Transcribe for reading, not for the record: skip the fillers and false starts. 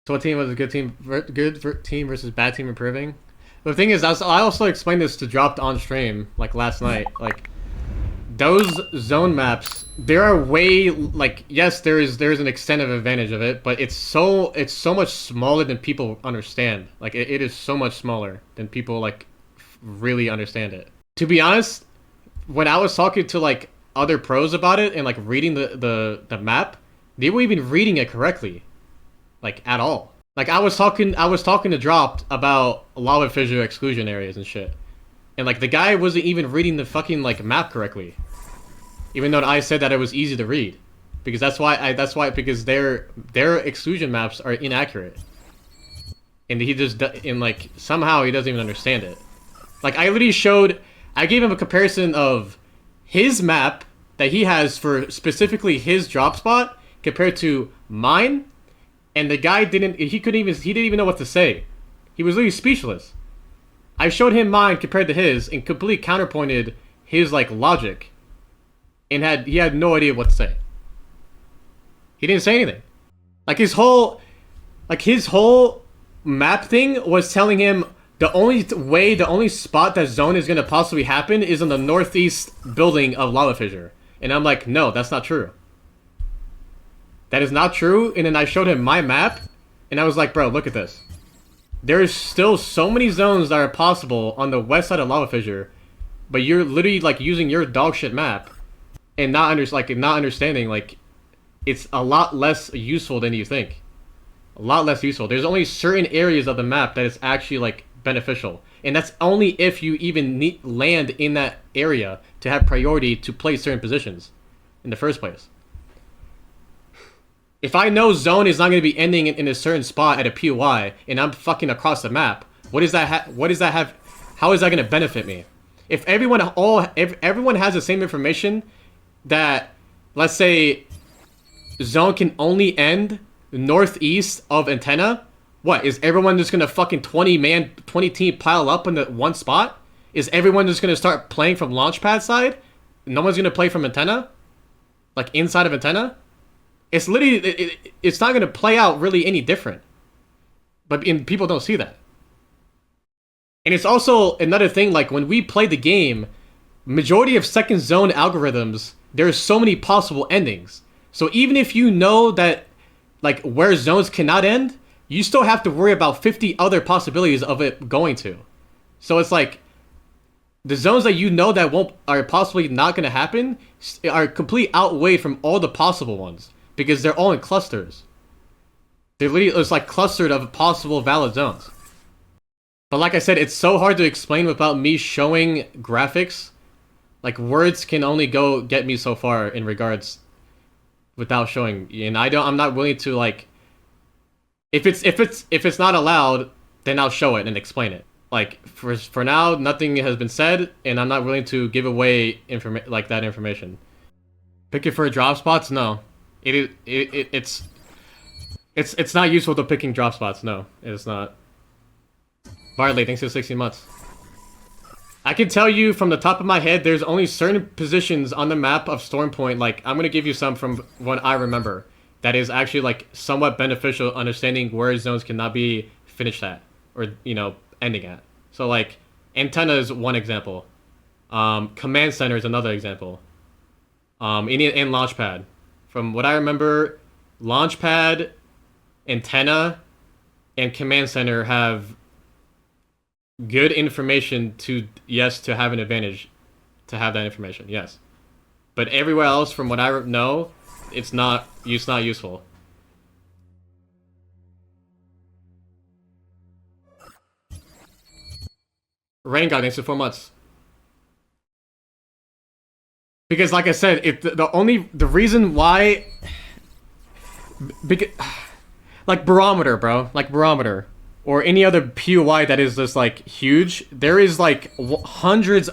So what team was a good team? Good team versus bad team improving. The thing is, I also explained this to Dropped on stream like last night. Like those zone maps, there are way like yes, there's an extent advantage of it, but it's so much smaller than people understand. Like it is so much smaller than people like really understand it. To be honest, when I was talking to like other pros about it and like reading the map, they were even reading it correctly, like at all. Like I was talking to Dropped about lava fissure exclusion areas and shit, and like the guy wasn't even reading the fucking like map correctly, even though I said that it was easy to read, because because their exclusion maps are inaccurate, and he just and like somehow he doesn't even understand it. Like I gave him a comparison of his map that he has for specifically his drop spot compared to mine, and the guy he didn't even know what to say. He was literally speechless. I showed him mine compared to his and completely counterpointed his like logic, and he had no idea what to say. He didn't say anything. Like his whole map thing was telling him the only spot that zone is gonna possibly happen is in the northeast building of lava fissure. And I'm like, no, that's not true. That is not true. And then I showed him my map, and I was like, bro, look at this. There's still so many zones that are possible on the west side of lava fissure, but you're literally like using your dogshit map and not understanding like it's a lot less useful than you think. A lot less useful. There's only certain areas of the map that is actually like beneficial, and that's only if you even land in that area to have priority to play certain positions in the first place. If I know zone is not going to be ending in a certain spot at a POI and I'm fucking across the map, what does that have? How is that going to benefit me? If everyone has the same information that, let's say, zone can only end northeast of antenna, what is everyone just going to fucking 20 team pile up in the one spot? Is everyone just going to start playing from launchpad side? No one's going to play from antenna, like inside of antenna. It's literally, it's not going to play out really any different. But people don't see that. And it's also another thing, like when we play the game, majority of second zone algorithms, there's so many possible endings. So even if you know that, like where zones cannot end, you still have to worry about 50 other possibilities of it going to. So it's like, the zones that you know that are possibly not going to happen are completely outweighed from all the possible ones. Because they're all in clusters. It's like clustered of possible valid zones. But like I said, it's so hard to explain without me showing graphics. Like words can only get me so far in regards without showing. And I'm not willing to like, if it's not allowed, then I'll show it and explain it. Like for now, nothing has been said, and I'm not willing to give away that information. Pick it for drop spots? No. It's not useful to picking drop spots. No, it is not. Barley, thanks for 16 months. I can tell you from the top of my head, there's only certain positions on the map of Storm Point. Like I'm gonna give you some from what I remember that is actually like somewhat beneficial understanding where zones cannot be finished at or ending at. So like antenna is one example. Command center is another example. And launchpad. From what I remember, launchpad, antenna, and command center have good information to have an advantage to have that information, yes. But everywhere else, from what I know, it's not useful. Rain God, thanks for 4 months. Because, like I said, the reason why, because, like barometer, bro, like barometer, or any other POI that is just like huge, there is like hundreds